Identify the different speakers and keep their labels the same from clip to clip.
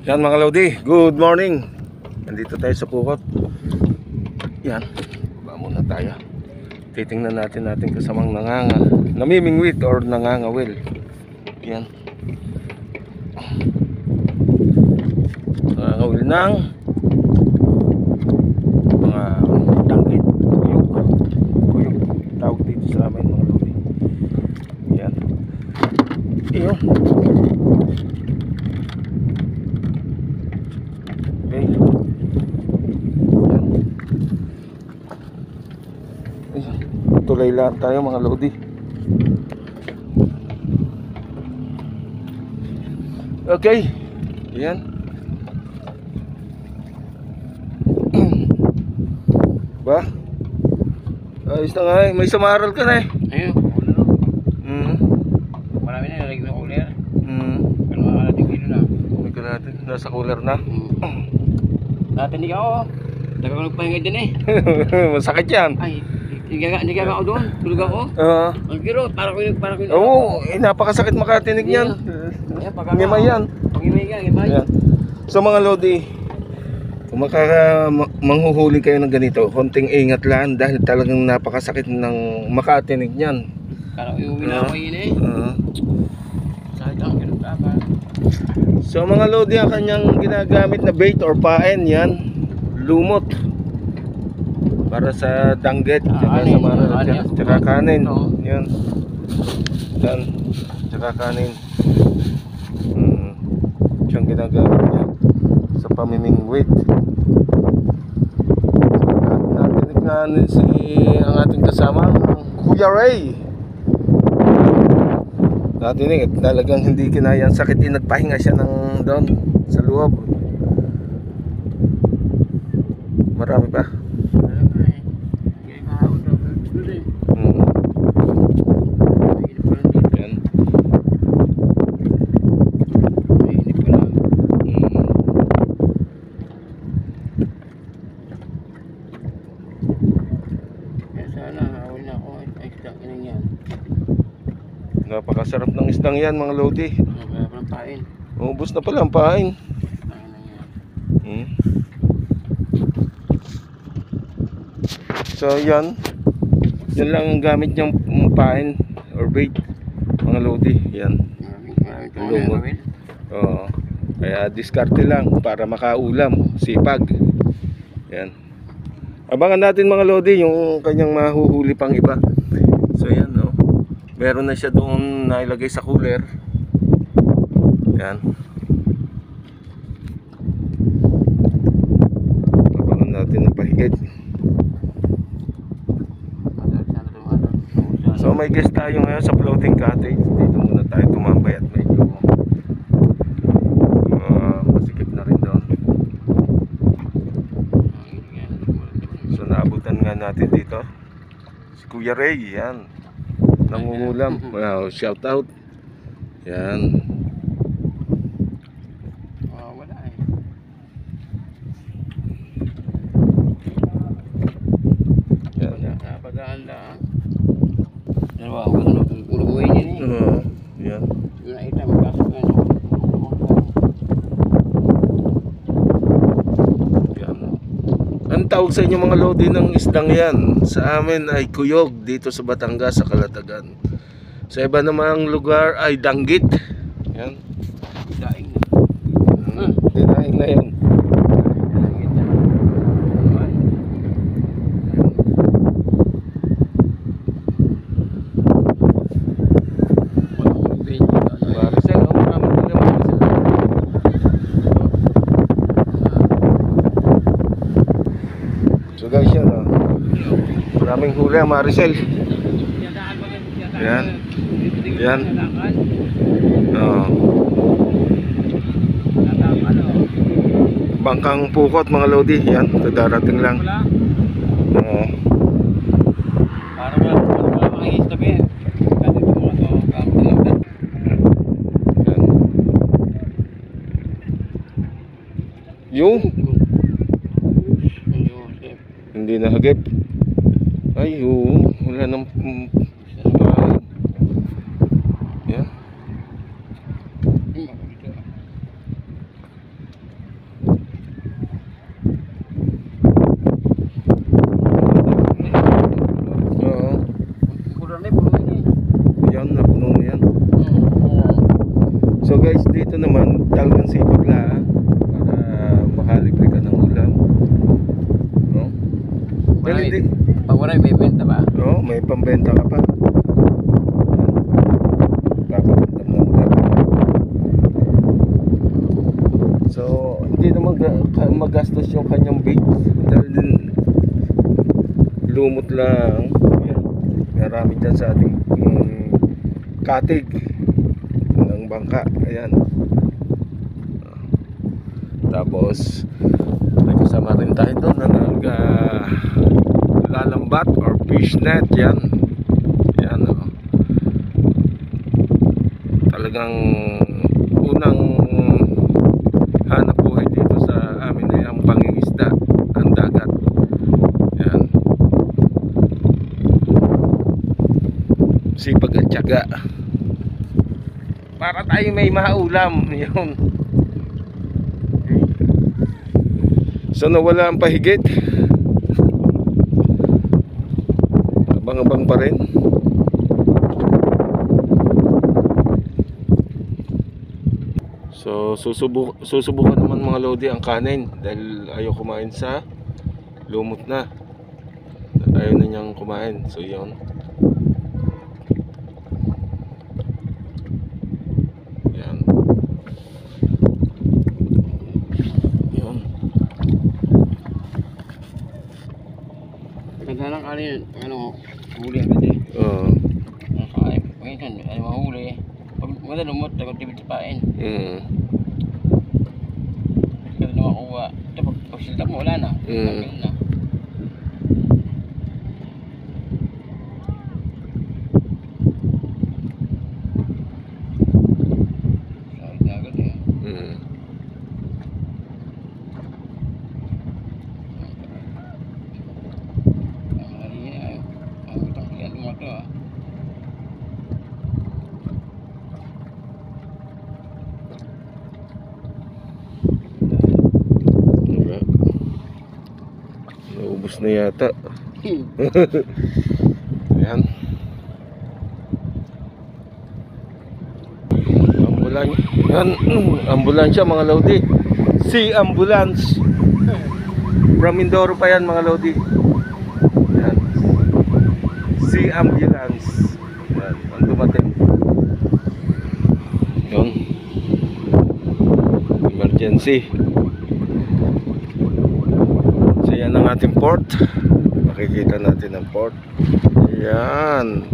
Speaker 1: Yan mga Lodi, good morning. Nandito tayo sa Pukot. Yan, ba muna tayo. Titingnan natin kasamang nanganga, namimingwit or nangangawil. Yan, nangangawil ng mga tangkit, kuyog tawag dito sa amin mga Lodi. Yan, iyo. Tulay lang tayo mga Lodi. Okay, yan. Ba? Ayos na nga eh. May samaral ka na eh.
Speaker 2: Ayun, ulo no. Marami na nalagay na cooler. Pero makakalating kilo na.
Speaker 1: May natin, nasa cooler na.
Speaker 2: Dati hindi ka ako. Dagang nagpahinga din eh.
Speaker 1: Masakit yan.
Speaker 2: Ay, hindi ka ako doon. Tulog ako. Ang kiro, para ko
Speaker 1: Oo, napakasakit makatinig yan. Ngimay yan.
Speaker 2: Pangimay ka, ngimay.
Speaker 1: So mga Lodi, kung manghuhuli kayo ng ganito, konting ingat lang dahil talagang napakasakit ng makatinig niyan.
Speaker 2: Para ko yung winaway yun eh. Sakit ang kinagkapan.
Speaker 1: So mga Lodi, ang kanyang ginagamit na bait or paen yan, lumot. Para sa danggit, tsaka sa maral, tsaka kanin. Yan. Yan. Tsaka kanin. Siyang ginagamit niya sa pamimingwit. Natinig nga ang ating kasama, Kuya Ray. Natinig, talagang hindi kinaya ang sakit. Nagpahinga siya ng doon sa loob. Marami pa. Napakasarap ng isdang yan mga Lodi. Ubus na pala ang pain. So yan, yan lang ang gamit niyang pain or bait mga Lodi. Yan, lumot. Oo. Kaya diskarte lang para makaulam, sipag. Yan, abangan natin mga Lodi yung kanyang mahuhuli pang iba. So yan, no, meron na siya doon nailagay sa cooler. Yan, abangan natin ang pahigit. So may guest tayo ngayon sa floating cottage. Dito muna tayo tumambay at medyo masikip na rin doon. So naabutan nga natin dito si Kuya Ray. Yan, nangungulam. Wow, shout out. Yan.
Speaker 2: Wala eh.
Speaker 1: Yan.
Speaker 2: Napadaan lang. Dalawa, wala na kung ulo-uwi niya eh.
Speaker 1: Yan.
Speaker 2: Yung nakita, magkasok nga no.
Speaker 1: Yan. Ang tawag sa inyo mga Lodi ng isdang yan, sa amin ay kuyog dito sa Batangas, sa Calatagan. Sa iba namang lugar ay danggit. Yan.
Speaker 2: Daing na.
Speaker 1: Dinaing na yan. So guys, yan maraming huli ang Maricel. Yan. Yan. Bangkang Pukot mga Lodi. Yan, darating lang.
Speaker 2: Para wala makikistabi eh. Kasi ito mga to, yan.
Speaker 1: Yung hindi na hagip. Ay, oo, wala nang yan. talagang sipag lang para makalibre ka ng ulam. No? Pero
Speaker 2: Marami.
Speaker 1: hindi.
Speaker 2: Pag marami, may benta ba?
Speaker 1: Oo, may pambenta ka pa. Papapuntam ng ulam. So, hindi na magastos yung kanyang bait. Dahil din, lumot lang. Yan. Marami dyan sa ating katig ng bangka. Ayan. Tapos, may kasama rin tayo doon na lalambat or fish net. Yan. Yan. Oh. Talagang unang hanap buhay dito sa amin ay ang pangingisda, ang dagat. Yan. Sipag at tiyaga para tayo may mahaulam. Yun. So nawala ang pahigit, abang-abang pa rin. So susubukan naman mga lodi ang kanin dahil ayaw kumain sa lumot na. Ayaw na niyang kumain. So yun. Yan. Yun.
Speaker 2: Ganda ng kanin, huli agad eh.
Speaker 1: Oo.
Speaker 2: Nakain. Minsan, mahuli. Pag maganda lumot, takot tibit sa pain. Kasi na makuha. Tapos pag siltap mo, wala na. Tanggal na. Sakit na agad eh. Ang halina ay, ang utang kaya lumato ah.
Speaker 1: Wala. Naubos na yata. Ayan. Yan. Ambulansya mga lodi. Si ambulance. From Mindoro pa yan mga lodi. Yan. Si ambulance. Yan. Ang dumating. Yun. Emergency. So yan ang ating port. Makikita natin ang port. Yan.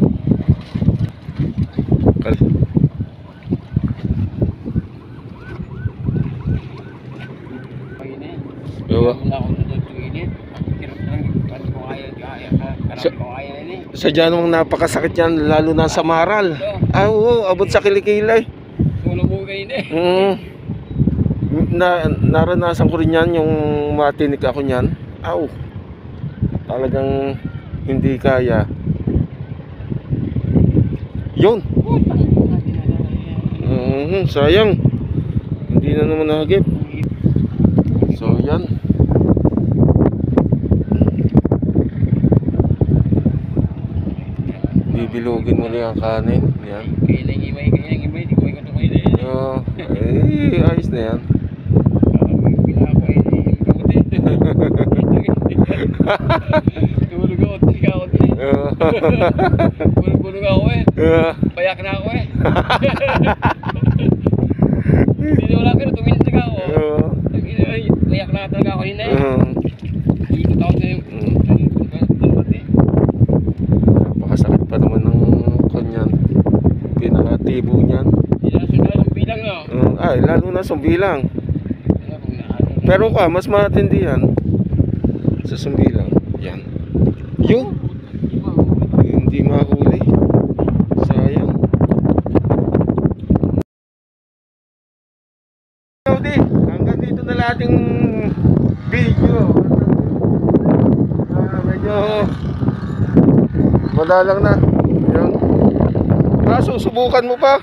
Speaker 1: Sadya namang napakasakit yan, lalo na sa maral. Oo, abot sa kilikilay. Naranasan ko rin yan, yung matinik ako niyan. Aw, talagang hindi kaya. Yun. Sayang, hindi na naman nahagip. So yan. Bibilugin mo lang ang kanin. Yan.
Speaker 2: Kaya nang imay, di ko ikaw tumayin eh.
Speaker 1: Ayos na yan.
Speaker 2: Tulog ako, tiga ako din. Bulog ako eh. Payak na ako eh. Hindi na wala pero tumingin talaga ako. Payak na talaga ako yun eh. Ikot ako na yung
Speaker 1: napakasakit pa naman ng kanyan. Pinakatibo niyan.
Speaker 2: bilang no?
Speaker 1: Ay, lalo na sumbilang. Pero mas matindi yan sa sumbilang. Yan. Yung hindi mahuli. Sayang. Hanggang dito na lang ating video. Medyo madalang na. Yan. Susubukan mo pa.